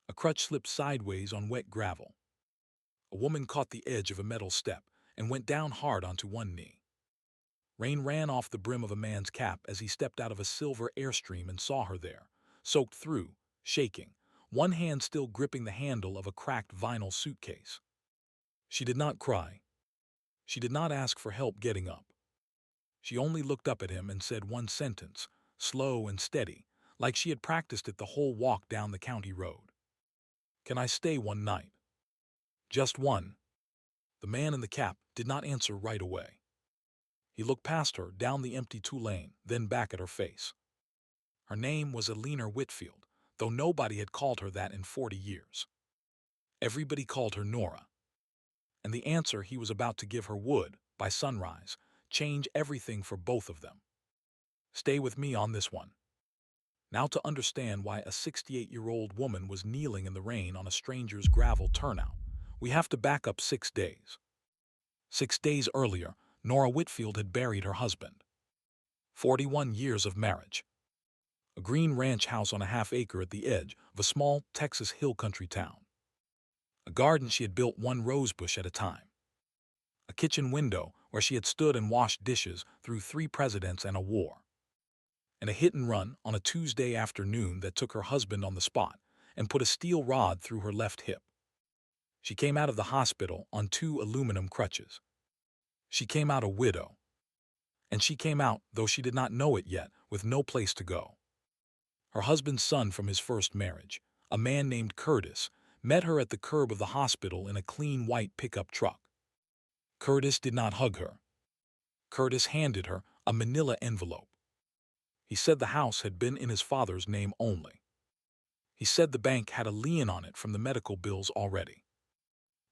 A crutch slipped sideways on wet gravel. A woman caught the edge of a metal step and went down hard onto one knee. Rain ran off the brim of a man's cap as he stepped out of a silver Airstream and saw her there, soaked through, shaking, one hand still gripping the handle of a cracked vinyl suitcase. She did not cry. She did not ask for help getting up. She only looked up at him and said one sentence, slow and steady, like she had practiced it the whole walk down the county road. "Can I stay one night?" "Just one." The man in the cap did not answer right away. He looked past her, down the empty two-lane, then back at her face. Her name was Eleanor Whitfield, though nobody had called her that in 40 years. Everybody called her Nora. And the answer he was about to give her would, by sunrise, change everything for both of them. Stay with me on this one. Now to understand why a 68-year-old woman was kneeling in the rain on a stranger's gravel turnout, we have to back up 6 days. 6 days earlier, Nora Whitfield had buried her husband. 41 years of marriage. A green ranch house on a half-acre at the edge of a small Texas hill country town. A garden she had built one rosebush at a time. A kitchen window where she had stood and washed dishes through 3 presidents and a war. And a hit-and-run on a Tuesday afternoon that took her husband on the spot and put a steel rod through her left hip. She came out of the hospital on 2 aluminum crutches. She came out a widow. And she came out, though she did not know it yet, with no place to go. Her husband's son from his first marriage, a man named Curtis, met her at the curb of the hospital in a clean white pickup truck. Curtis did not hug her. Curtis handed her a manila envelope. He said the house had been in his father's name only. He said the bank had a lien on it from the medical bills already.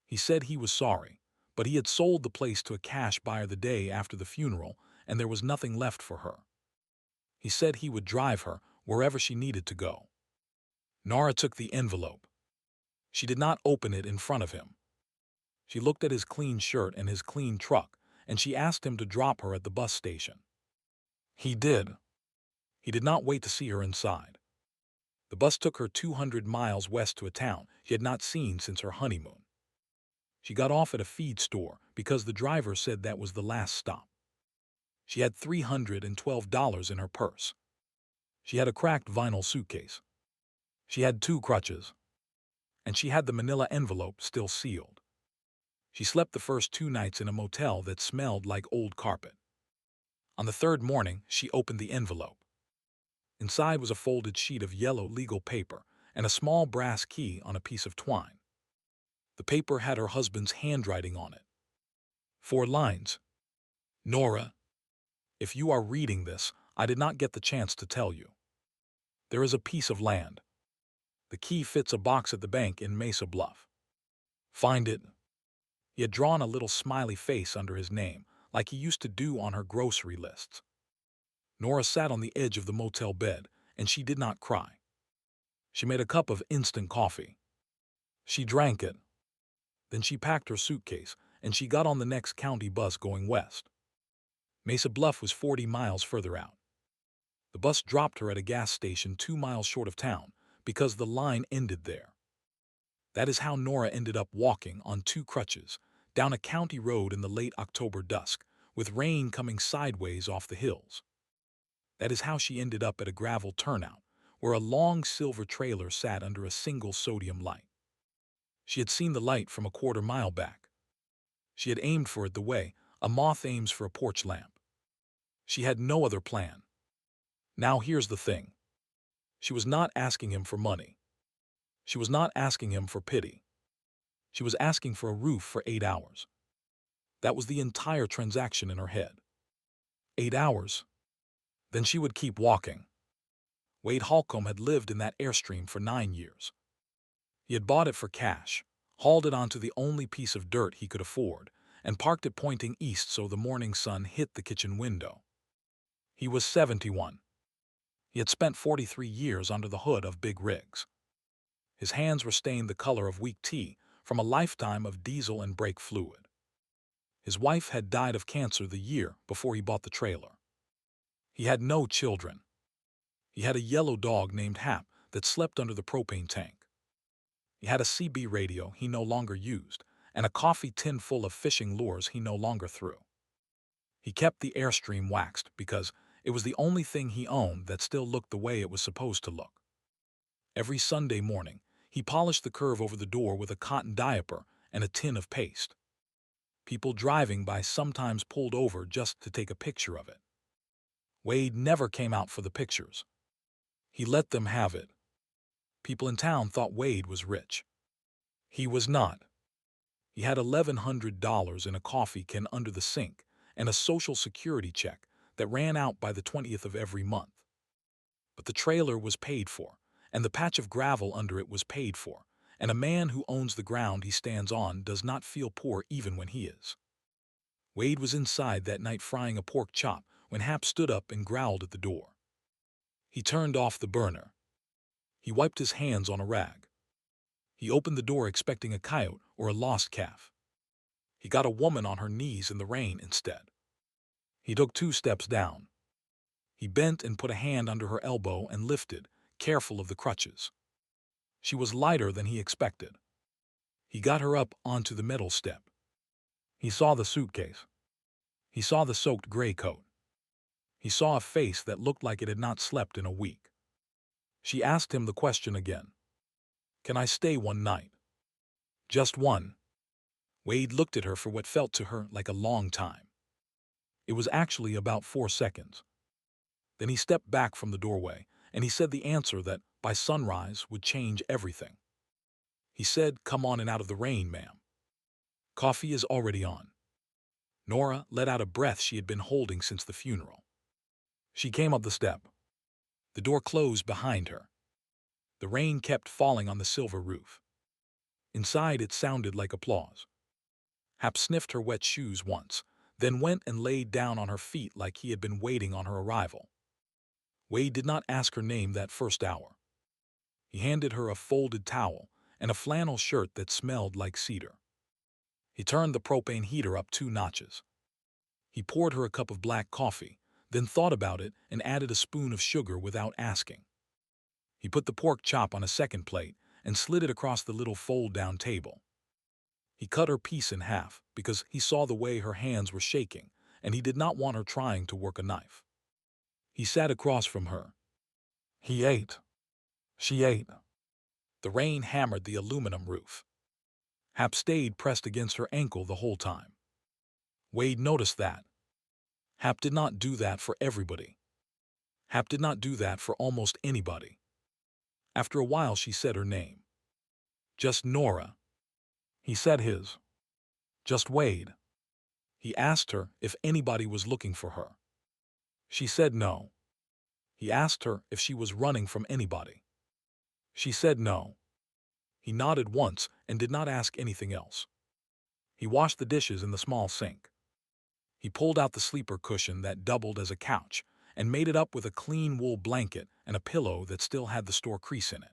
He said he was sorry, but he had sold the place to a cash buyer the day after the funeral, and there was nothing left for her. He said he would drive her wherever she needed to go. Nora took the envelope. She did not open it in front of him. She looked at his clean shirt and his clean truck, and she asked him to drop her at the bus station. He did. He did not wait to see her inside. The bus took her 200 miles west to a town she had not seen since her honeymoon. She got off at a feed store because the driver said that was the last stop. She had $312 in her purse. She had a cracked vinyl suitcase. She had 2 crutches. And she had the manila envelope still sealed. She slept the first 2 nights in a motel that smelled like old carpet. On the 3rd morning, she opened the envelope. Inside was a folded sheet of yellow legal paper and a small brass key on a piece of twine. The paper had her husband's handwriting on it. 4 lines. "Nora, if you are reading this, I did not get the chance to tell you. There is a piece of land. The key fits a box at the bank in Mesa Bluff. Find it." He had drawn a little smiley face under his name, like he used to do on her grocery lists. Nora sat on the edge of the motel bed, and she did not cry. She made a cup of instant coffee. She drank it. Then she packed her suitcase, and she got on the next county bus going west. Mesa Bluff was 40 miles further out. The bus dropped her at a gas station 2 miles short of town because the line ended there. That is how Nora ended up walking on 2 crutches down a county road in the late October dusk, with rain coming sideways off the hills. That is how she ended up at a gravel turnout, where a long silver trailer sat under a single sodium light. She had seen the light from a quarter-mile back. She had aimed for it the way a moth aims for a porch lamp. She had no other plan. Now here's the thing. She was not asking him for money. She was not asking him for pity. She was asking for a roof for 8 hours. That was the entire transaction in her head. 8 hours. Then she would keep walking. Wade Holcomb had lived in that Airstream for 9 years. He had bought it for cash, hauled it onto the only piece of dirt he could afford, and parked it pointing east so the morning sun hit the kitchen window. He was 71. He had spent 43 years under the hood of big rigs. His hands were stained the color of weak tea from a lifetime of diesel and brake fluid. His wife had died of cancer the year before he bought the trailer. He had no children. He had a yellow dog named Hap that slept under the propane tank. He had a CB radio he no longer used, and a coffee tin full of fishing lures he no longer threw. He kept the Airstream waxed because it was the only thing he owned that still looked the way it was supposed to look. Every Sunday morning, he polished the curve over the door with a cotton diaper and a tin of paste. People driving by sometimes pulled over just to take a picture of it. Wade never came out for the pictures. He let them have it. People in town thought Wade was rich. He was not. He had $1,100 in a coffee can under the sink and a Social Security check that ran out by the 20th of every month. But the trailer was paid for, and the patch of gravel under it was paid for, and a man who owns the ground he stands on does not feel poor even when he is. Wade was inside that night frying a pork chop when Hap stood up and growled at the door. He turned off the burner. He wiped his hands on a rag. He opened the door expecting a coyote or a lost calf. He got a woman on her knees in the rain instead. He took 2 steps down. He bent and put a hand under her elbow and lifted, careful of the crutches. She was lighter than he expected. He got her up onto the metal step. He saw the suitcase. He saw the soaked gray coat. He saw a face that looked like it had not slept in a week. She asked him the question again. "Can I stay one night?" "Just one." Wade looked at her for what felt to her like a long time. It was actually about 4 seconds. Then he stepped back from the doorway, and he said the answer that, by sunrise, would change everything. He said, "Come on and out of the rain, ma'am. Coffee is already on." Nora let out a breath she had been holding since the funeral. She came up the step. The door closed behind her. The rain kept falling on the silver roof. Inside it sounded like applause. Hap sniffed her wet shoes once, then went and laid down on her feet like he had been waiting on her arrival. Wade did not ask her name that first hour. He handed her a folded towel and a flannel shirt that smelled like cedar. He turned the propane heater up 2 notches. He poured her a cup of black coffee, then thought about it and added a spoon of sugar without asking. He put the pork chop on a second plate and slid it across the little fold-down table. He cut her piece in half because he saw the way her hands were shaking, and he did not want her trying to work a knife. He sat across from her. He ate. She ate. The rain hammered the aluminum roof. Hap stayed pressed against her ankle the whole time. Wade noticed that. Hap did not do that for everybody. Hap did not do that for almost anybody. After a while she said her name. "Just Nora." He said his. "Just Wade." He asked her if anybody was looking for her. She said no. He asked her if she was running from anybody. She said no. He nodded once and did not ask anything else. He washed the dishes in the small sink. He pulled out the sleeper cushion that doubled as a couch and made it up with a clean wool blanket and a pillow that still had the store crease in it.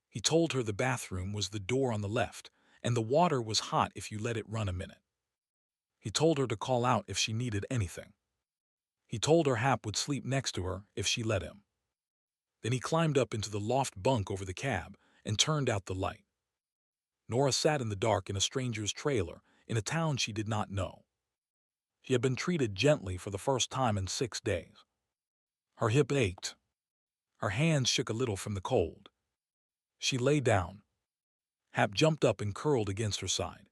He told her the bathroom was the door on the left and the water was hot if you let it run a minute. He told her to call out if she needed anything. He told her Hap would sleep next to her if she let him. Then he climbed up into the loft bunk over the cab and turned out the light. Nora sat in the dark in a stranger's trailer in a town she did not know. She had been treated gently for the first time in 6 days. Her hip ached. Her hands shook a little from the cold. She lay down. Hap jumped up and curled against her side.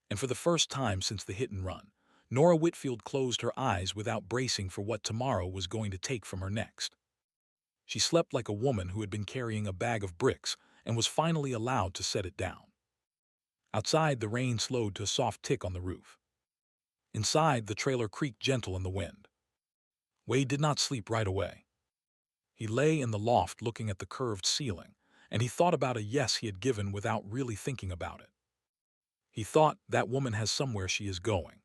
And for the first time since the hit and run, Nora Whitfield closed her eyes without bracing for what tomorrow was going to take from her next. She slept like a woman who had been carrying a bag of bricks and was finally allowed to set it down. Outside, the rain slowed to a soft tick on the roof. Inside, the trailer creaked gentle in the wind. Wade did not sleep right away. He lay in the loft looking at the curved ceiling, and he thought about a yes he had given without really thinking about it. He thought, that woman has somewhere she is going.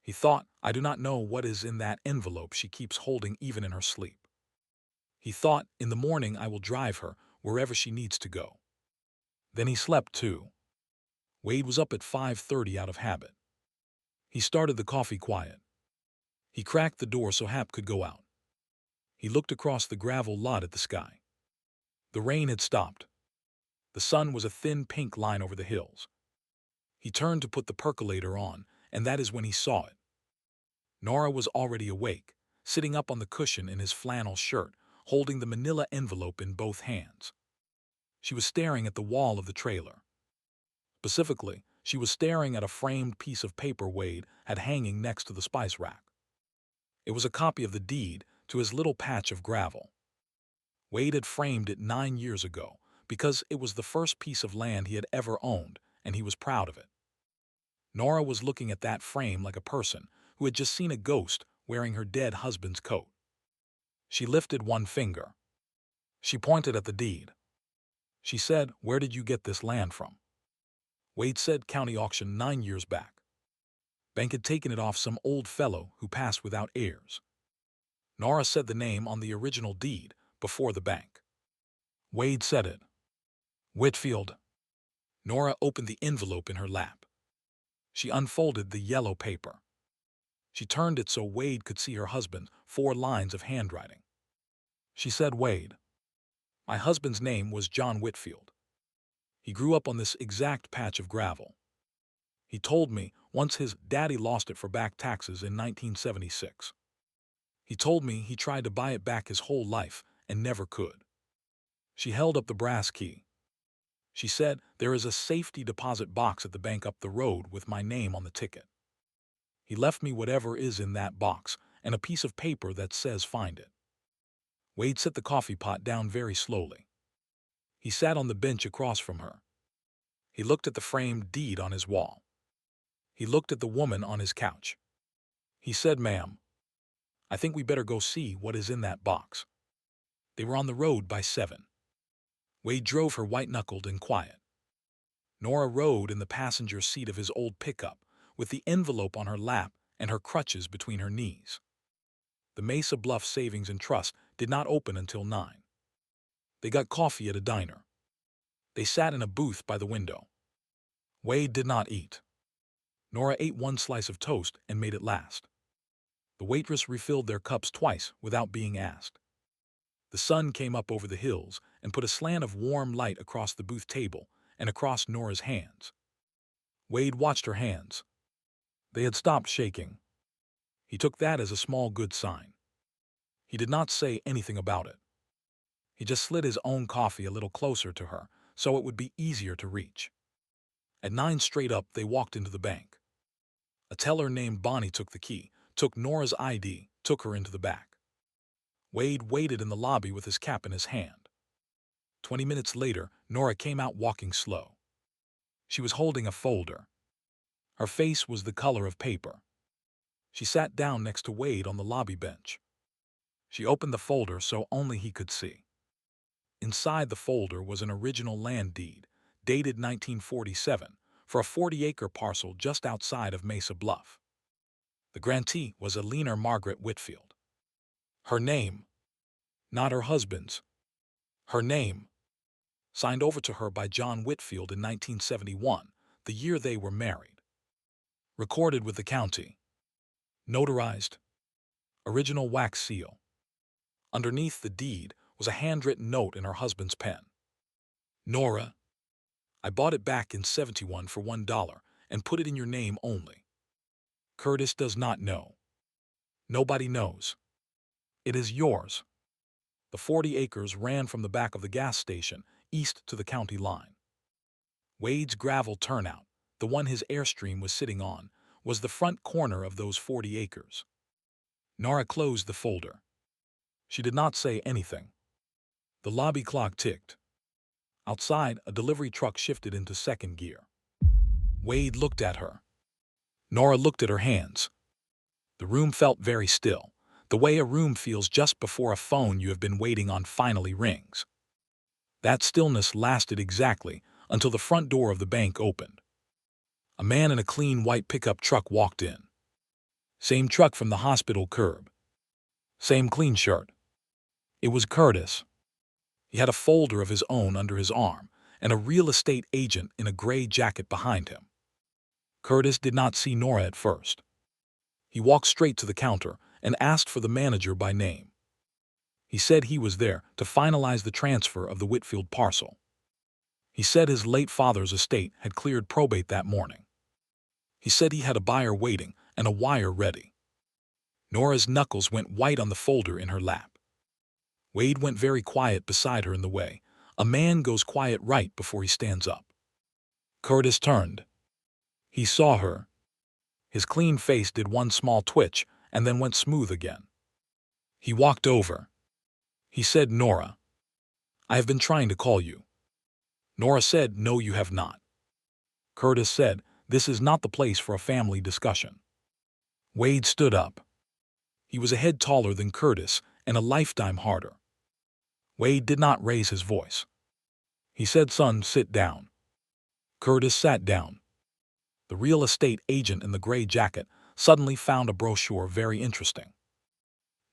He thought, I do not know what is in that envelope she keeps holding even in her sleep. He thought, in the morning I will drive her wherever she needs to go. Then he slept too. Wade was up at 5:30 out of habit. He started the coffee quiet. He cracked the door so Hap could go out. He looked across the gravel lot at the sky. The rain had stopped. The sun was a thin pink line over the hills. He turned to put the percolator on, and that is when he saw it. Nora was already awake, sitting up on the cushion in his flannel shirt, holding the manila envelope in both hands. She was staring at the wall of the trailer. Specifically, she was staring at a framed piece of paper Wade had hanging next to the spice rack. It was a copy of the deed to his little patch of gravel. Wade had framed it 9 years ago because it was the first piece of land he had ever owned, and he was proud of it. Nora was looking at that frame like a person who had just seen a ghost wearing her dead husband's coat. She lifted one finger. She pointed at the deed. She said, "Where did you get this land from?" Wade said, "County auction 9 years back. Bank had taken it off some old fellow who passed without heirs." Nora said the name on the original deed before the bank. Wade said it. "Whitfield." Nora opened the envelope in her lap. She unfolded the yellow paper. She turned it so Wade could see her husband's 4 lines of handwriting. She said, "Wade, my husband's name was John Whitfield. He grew up on this exact patch of gravel. He told me once his daddy lost it for back taxes in 1976. He told me he tried to buy it back his whole life and never could." She held up the brass key. She said, "There is a safety deposit box at the bank up the road with my name on the ticket. He left me whatever is in that box and a piece of paper that says find it." Wade set the coffee pot down very slowly. He sat on the bench across from her. He looked at the framed deed on his wall. He looked at the woman on his couch. He said, "Ma'am, I think we better go see what is in that box." They were on the road by 7. Wade drove her white-knuckled and quiet. Nora rode in the passenger seat of his old pickup, with the envelope on her lap and her crutches between her knees. The Mesa Bluff Savings and Trust did not open until 9. They got coffee at a diner. They sat in a booth by the window. Wade did not eat. Nora ate one slice of toast and made it last. The waitress refilled their cups twice without being asked. The sun came up over the hills and put a slant of warm light across the booth table and across Nora's hands. Wade watched her hands. They had stopped shaking. He took that as a small good sign. He did not say anything about it. He just slid his own coffee a little closer to her so it would be easier to reach. At 9 straight up, they walked into the bank. A teller named Bonnie took the key, took Nora's ID, took her into the back. Wade waited in the lobby with his cap in his hand. 20 minutes later, Nora came out walking slow. She was holding a folder. Her face was the color of paper. She sat down next to Wade on the lobby bench. She opened the folder so only he could see. Inside the folder was an original land deed, dated 1947, for a 40-acre parcel just outside of Mesa Bluff. The grantee was Alina Margaret Whitfield. Her name, not her husband's. Her name, signed over to her by John Whitfield in 1971, the year they were married. Recorded with the county. Notarized. Original wax seal. Underneath the deed was a handwritten note in her husband's pen. "Nora, I bought it back in 71 for $1 and put it in your name only. Curtis does not know. Nobody knows. It is yours." The 40 acres ran from the back of the gas station east to the county line. Wade's gravel turnout, the one his Airstream was sitting on, was the front corner of those 40 acres. Nora closed the folder. She did not say anything. The lobby clock ticked. Outside, a delivery truck shifted into second gear. Wade looked at her. Nora looked at her hands. The room felt very still, the way a room feels just before a phone you have been waiting on finally rings. That stillness lasted exactly until the front door of the bank opened. A man in a clean white pickup truck walked in. Same truck from the hospital curb. Same clean shirt. It was Curtis. He had a folder of his own under his arm and a real estate agent in a gray jacket behind him. Curtis did not see Nora at first. He walked straight to the counter and asked for the manager by name. He said he was there to finalize the transfer of the Whitfield parcel. He said his late father's estate had cleared probate that morning. He said he had a buyer waiting and a wire ready. Nora's knuckles went white on the folder in her lap. Wade went very quiet beside her in the way. A man goes quiet right before he stands up. Curtis turned. He saw her. His clean face did one small twitch and then went smooth again. He walked over. He said, "Nora, I have been trying to call you." Nora said, "No, you have not." Curtis said, "This is not the place for a family discussion." Wade stood up. He was a head taller than Curtis and a lifetime harder. Wade did not raise his voice. He said, "Son, sit down." Curtis sat down. The real estate agent in the gray jacket suddenly found a brochure very interesting.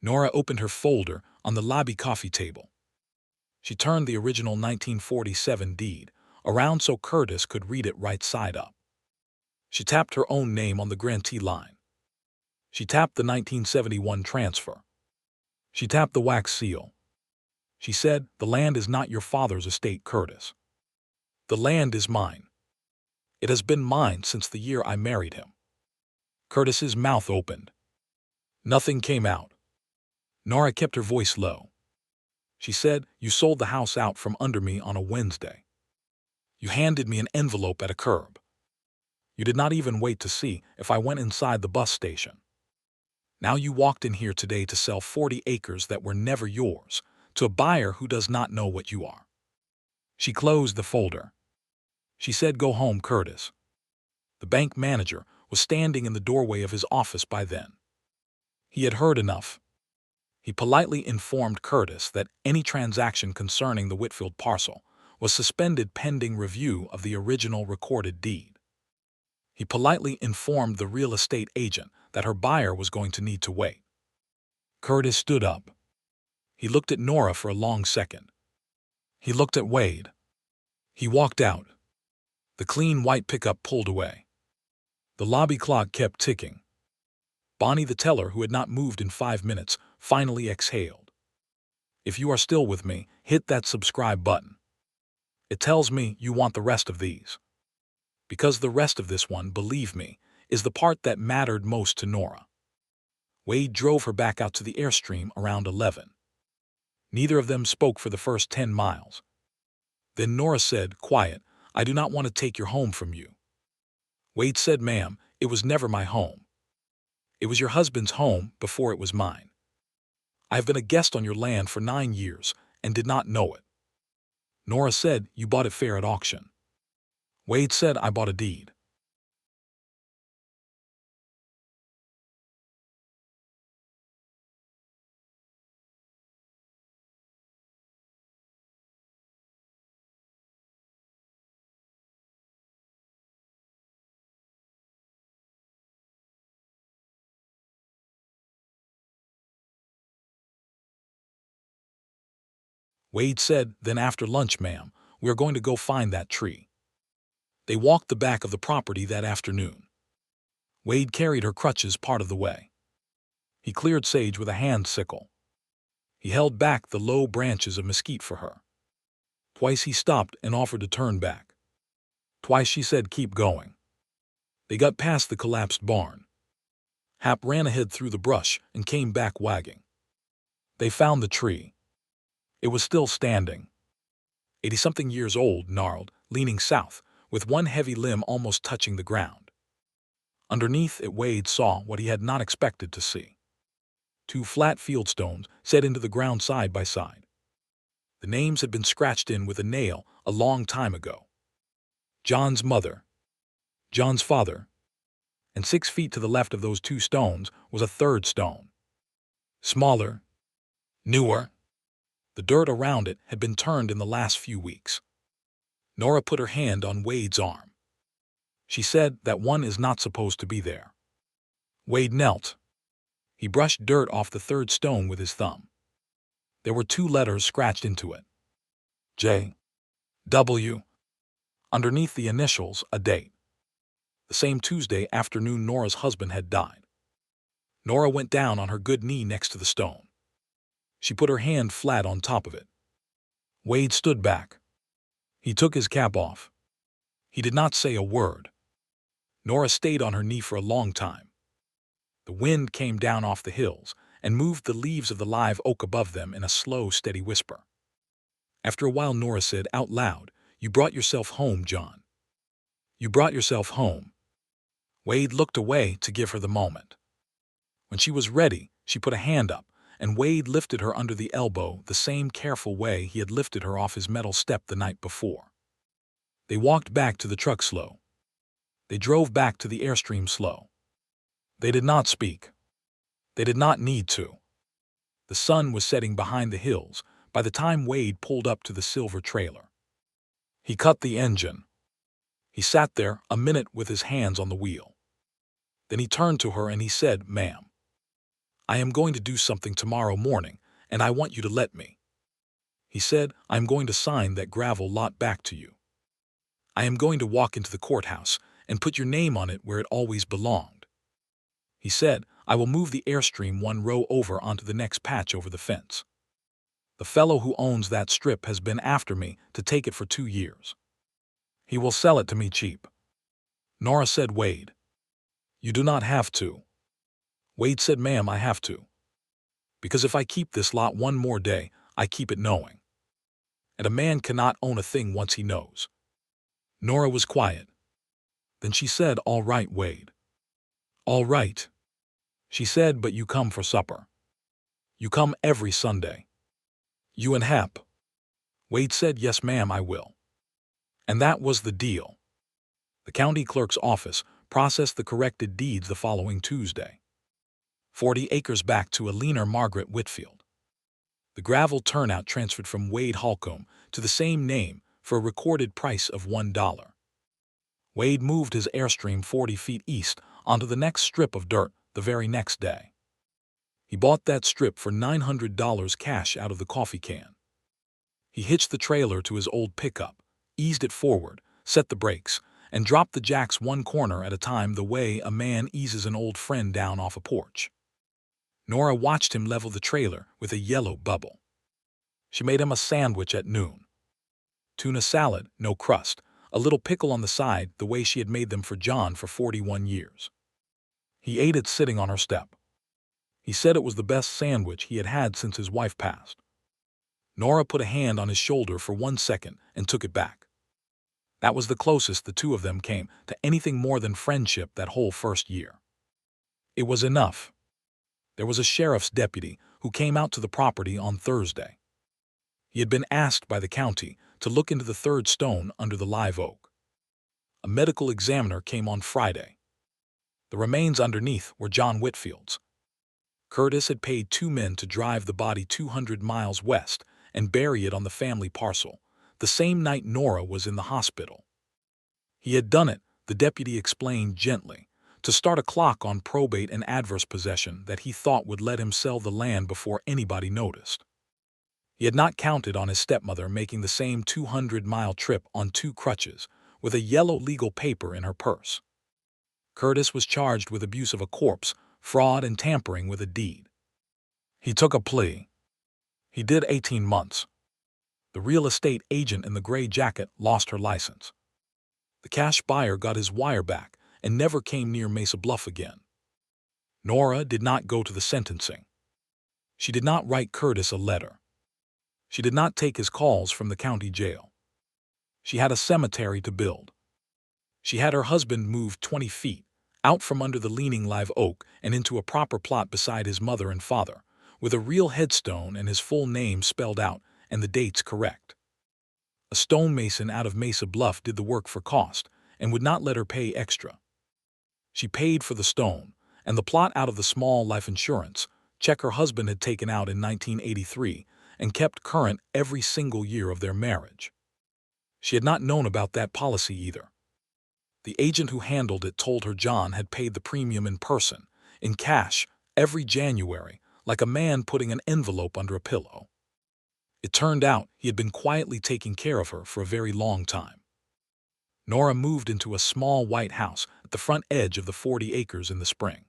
Nora opened her folder on the lobby coffee table. She turned the original 1947 deed around so Curtis could read it right side up. She tapped her own name on the grantee line. She tapped the 1971 transfer. She tapped the wax seal. She said, "The land is not your father's estate, Curtis. The land is mine. It has been mine since the year I married him." Curtis's mouth opened. Nothing came out. Nora kept her voice low. She said, "You sold the house out from under me on a Wednesday. You handed me an envelope at a curb. You did not even wait to see if I went inside the bus station. Now you walked in here today to sell 40 acres that were never yours to a buyer who does not know what you are." She closed the folder. She said, "Go home, Curtis." The bank manager was standing in the doorway of his office by then. He had heard enough. He politely informed Curtis that any transaction concerning the Whitfield parcel was suspended pending review of the original recorded deed. He politely informed the real estate agent that her buyer was going to need to wait. Curtis stood up. He looked at Nora for a long second. He looked at Wade. He walked out. The clean white pickup pulled away. The lobby clock kept ticking. Bonnie the teller, who had not moved in 5 minutes, finally exhaled. "If you are still with me, hit that subscribe button. It tells me you want the rest of these." Because the rest of this one, believe me, is the part that mattered most to Nora. Wade drove her back out to the Airstream around 11. Neither of them spoke for the first 10 miles. Then Nora said, "Quiet, I do not want to take your home from you." Wade said, "Ma'am, it was never my home. It was your husband's home before it was mine. I have been a guest on your land for 9 years and did not know it." Nora said, "You bought it fair at auction." Wade said, "I bought a deed." Wade said, "Then after lunch, ma'am, we are going to go find that tree." They walked the back of the property that afternoon. Wade carried her crutches part of the way. He cleared sage with a hand sickle. He held back the low branches of mesquite for her. Twice he stopped and offered to turn back. Twice she said, "Keep going." They got past the collapsed barn. Hap ran ahead through the brush and came back wagging. They found the tree. It was still standing. 80-something years old, gnarled, leaning south, with one heavy limb almost touching the ground. Underneath it, Wade saw what he had not expected to see. 2 flat fieldstones set into the ground side by side. The names had been scratched in with a nail a long time ago. John's mother, John's father, and 6 feet to the left of those 2 stones was a third stone. Smaller, newer. The dirt around it had been turned in the last few weeks. Nora put her hand on Wade's arm. She said that one is not supposed to be there. Wade knelt. He brushed dirt off the third stone with his thumb. There were 2 letters scratched into it. J. W. Underneath the initials, a date. The same Tuesday afternoon Nora's husband had died. Nora went down on her good knee next to the stone. She put her hand flat on top of it. Wade stood back. He took his cap off. He did not say a word. Nora stayed on her knee for a long time. The wind came down off the hills and moved the leaves of the live oak above them in a slow, steady whisper. After a while, Nora said out loud, "You brought yourself home, John. You brought yourself home." Wade looked away to give her the moment. When she was ready, she put a hand up, and Wade lifted her under the elbow the same careful way he had lifted her off his metal step the night before. They walked back to the truck slow. They drove back to the Airstream slow. They did not speak. They did not need to. The sun was setting behind the hills by the time Wade pulled up to the silver trailer. He cut the engine. He sat there a minute with his hands on the wheel. Then he turned to her and he said, "Ma'am, I am going to do something tomorrow morning, and I want you to let me." He said, "I am going to sign that gravel lot back to you. I am going to walk into the courthouse and put your name on it where it always belonged." He said, "I will move the Airstream one row over onto the next patch over the fence. The fellow who owns that strip has been after me to take it for 2 years. He will sell it to me cheap." Nora said, "Wade, you do not have to." Wade said, "Ma'am, I have to. Because if I keep this lot one more day, I keep it knowing. And a man cannot own a thing once he knows." Nora was quiet. Then she said, "All right, Wade." "All right." She said, "But you come for supper. You come every Sunday. You and Hep." Wade said, "Yes, ma'am, I will." And that was the deal. The county clerk's office processed the corrected deeds the following Tuesday. 40 acres back to a leaner Margaret Whitfield. The gravel turnout transferred from Wade Holcomb to the same name for a recorded price of $1. Wade moved his Airstream 40 feet east onto the next strip of dirt the very next day. He bought that strip for $900 cash out of the coffee can. He hitched the trailer to his old pickup, eased it forward, set the brakes, and dropped the jacks one corner at a time the way a man eases an old friend down off a porch. Nora watched him level the trailer with a yellow bubble. She made him a sandwich at noon. Tuna salad, no crust, a little pickle on the side the way she had made them for John for 41 years. He ate it sitting on her step. He said it was the best sandwich he had had since his wife passed. Nora put a hand on his shoulder for 1 second and took it back. That was the closest the two of them came to anything more than friendship that whole first year. It was enough. There was a sheriff's deputy who came out to the property on Thursday. He had been asked by the county to look into the third stone under the live oak. A medical examiner came on Friday. The remains underneath were John Whitfield's. Curtis had paid 2 men to drive the body 200 miles west and bury it on the family parcel, the same night Nora was in the hospital. He had done it, the deputy explained gently, to start a clock on probate and adverse possession that he thought would let him sell the land before anybody noticed. He had not counted on his stepmother making the same 200-mile trip on 2 crutches, with a yellow legal paper in her purse. Curtis was charged with abuse of a corpse, fraud, and tampering with a deed. He took a plea. He did 18 months. The real estate agent in the gray jacket lost her license. The cash buyer got his wire back and never came near Mesa Bluff again. Nora did not go to the sentencing. She did not write Curtis a letter. She did not take his calls from the county jail. She had a cemetery to build. She had her husband moved 20 feet, out from under the leaning live oak and into a proper plot beside his mother and father, with a real headstone and his full name spelled out and the dates correct. A stonemason out of Mesa Bluff did the work for cost and would not let her pay extra. She paid for the stone and the plot out of the small life insurance check her husband had taken out in 1983 and kept current every single year of their marriage. She had not known about that policy either. The agent who handled it told her John had paid the premium in person, in cash, every January, like a man putting an envelope under a pillow. It turned out he had been quietly taking care of her for a very long time. Nora moved into a small white house at the front edge of the 40 acres in the spring.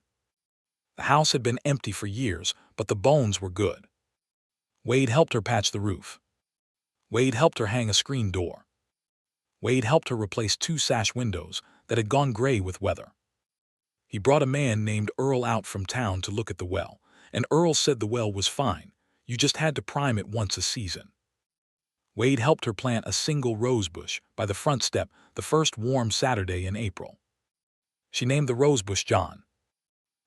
The house had been empty for years, but the bones were good. Wade helped her patch the roof. Wade helped her hang a screen door. Wade helped her replace 2 sash windows that had gone gray with weather. He brought a man named Earl out from town to look at the well, and Earl said the well was fine, you just had to prime it once a season. Wade helped her plant a single rose bush by the front step the first warm Saturday in April. She named the rose bush John.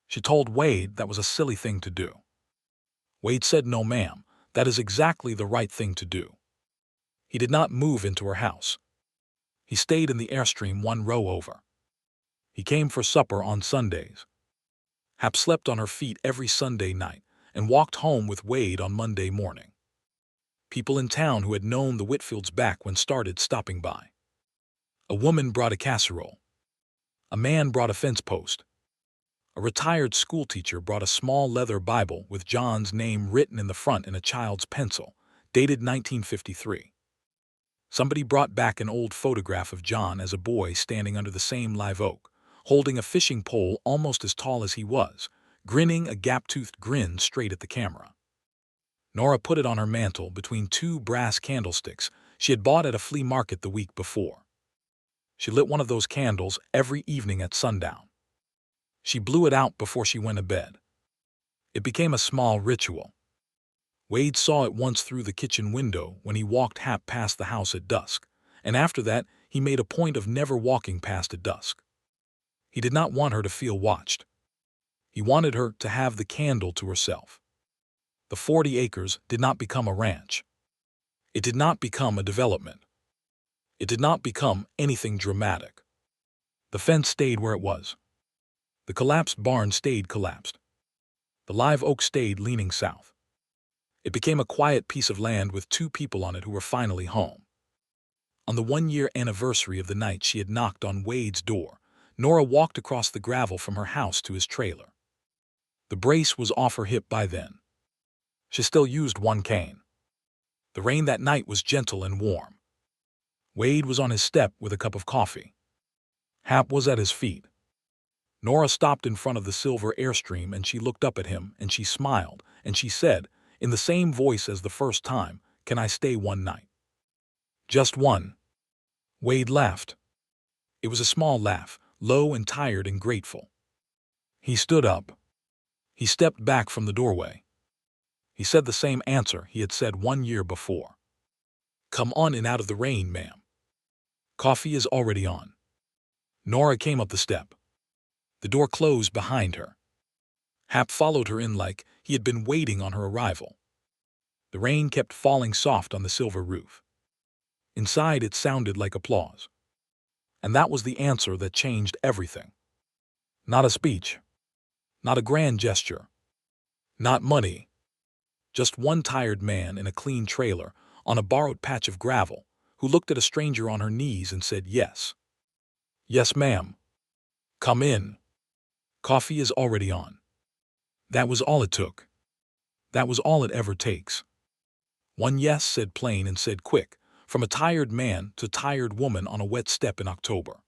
She told Wade that was a silly thing to do. Wade said, "No, ma'am, that is exactly the right thing to do." He did not move into her house. He stayed in the Airstream 1 row over. He came for supper on Sundays. Hap slept on her feet every Sunday night and walked home with Wade on Monday morning. People in town who had known the Whitfields back when started stopping by. A woman brought a casserole. A man brought a fence post. A retired schoolteacher brought a small leather Bible with John's name written in the front in a child's pencil, dated 1953. Somebody brought back an old photograph of John as a boy standing under the same live oak, holding a fishing pole almost as tall as he was, grinning a gap-toothed grin straight at the camera. Nora put it on her mantel between 2 brass candlesticks she had bought at a flea market the week before. She lit one of those candles every evening at sundown. She blew it out before she went to bed. It became a small ritual. Wade saw it once through the kitchen window when he walked Hap past the house at dusk, and after that he made a point of never walking past at dusk. He did not want her to feel watched. He wanted her to have the candle to herself. The 40 acres did not become a ranch. It did not become a development. It did not become anything dramatic. The fence stayed where it was. The collapsed barn stayed collapsed. The live oak stayed leaning south. It became a quiet piece of land with 2 people on it who were finally home. On the 1-year anniversary of the night she had knocked on Wade's door, Nora walked across the gravel from her house to his trailer. The brace was off her hip by then. She still used 1 cane. The rain that night was gentle and warm. Wade was on his step with a cup of coffee. Hap was at his feet. Nora stopped in front of the silver Airstream and she looked up at him and she smiled and she said, in the same voice as the first time, "Can I stay 1 night?" "Just 1." Wade laughed. It was a small laugh, low and tired and grateful. He stood up. He stepped back from the doorway. He said the same answer he had said 1 year before. "Come on in out of the rain, ma'am. Coffee is already on." Nora came up the step. The door closed behind her. Hap followed her in like he had been waiting on her arrival. The rain kept falling soft on the silver roof. Inside it sounded like applause. And that was the answer that changed everything. Not a speech. Not a grand gesture. Not money. Just 1 tired man in a clean trailer on a borrowed patch of gravel who looked at a stranger on her knees and said yes. "Yes, ma'am. Come in. Coffee is already on." That was all it took. That was all it ever takes. 1 yes said plain and said quick, from a tired man to tired woman on a wet step in October.